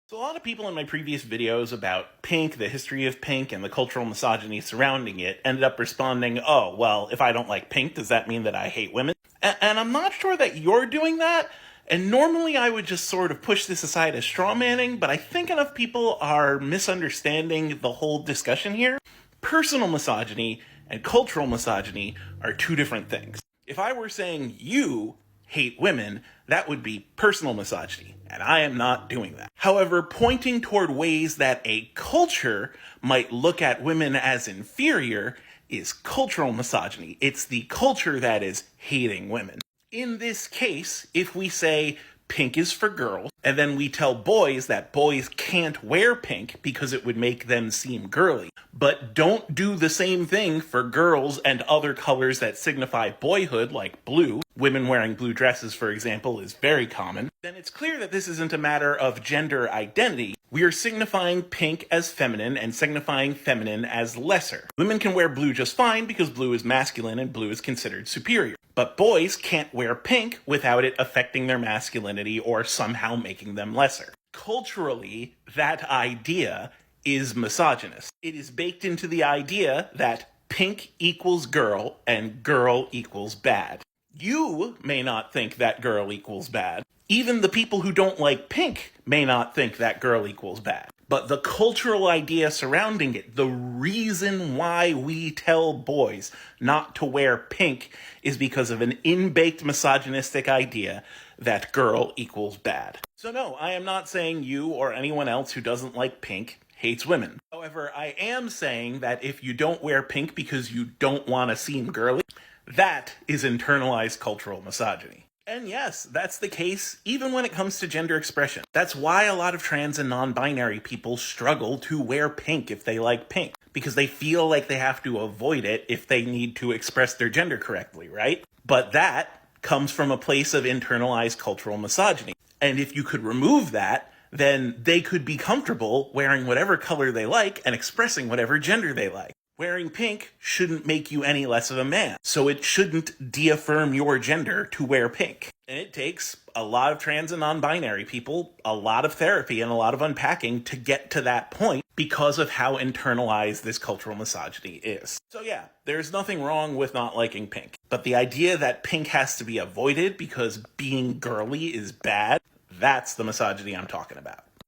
So a lot of people in my previous videos about pink, the history of pink, and the cultural misogyny surrounding it ended up responding, oh, well, if I don't like pink, does that mean that I hate women? And I'm not sure that you're doing that. And normally I would just sort of push this aside as strawmanning, but I think enough people are misunderstanding the whole discussion here. Personal misogyny and cultural misogyny are two different things. If I were saying you hate women, that would be personal misogyny, and I am not doing that. However, pointing toward ways that a culture might look at women as inferior is cultural misogyny. It's the culture that is hating women. In this case, if we say pink is for girls, and then we tell boys that boys can't wear pink because it would make them seem girly, but don't do the same thing for girls and other colors that signify boyhood, like blue. Women wearing blue dresses, for example, is very common. Then it's clear that this isn't a matter of gender identity. We are signifying pink as feminine and signifying feminine as lesser. Women can wear blue just fine because blue is masculine and blue is considered superior. But boys can't wear pink without it affecting their masculinity or somehow making them lesser. Culturally, that idea is misogynist. It is baked into the idea that pink equals girl and girl equals bad. You may not think that girl equals bad. Even the people who don't like pink may not think that girl equals bad. But the cultural idea surrounding it, the reason why we tell boys not to wear pink is because of an in-baked misogynistic idea that girl equals bad. So no, I am not saying you or anyone else who doesn't like pink hates women. However, I am saying that if you don't wear pink because you don't want to seem girly, that is internalized cultural misogyny. And yes, that's the case even when it comes to gender expression. That's why a lot of trans and non-binary people struggle to wear pink if they like pink, because they feel like they have to avoid it if they need to express their gender correctly, right? But that comes from a place of internalized cultural misogyny. And if you could remove that, then they could be comfortable wearing whatever color they like and expressing whatever gender they like. Wearing pink shouldn't make you any less of a man, so it shouldn't deaffirm your gender to wear pink. And it takes a lot of trans and non-binary people, a lot of therapy, and a lot of unpacking to get to that point because of how internalized this cultural misogyny is. So yeah, there's nothing wrong with not liking pink. But the idea that pink has to be avoided because being girly is bad, that's the misogyny I'm talking about.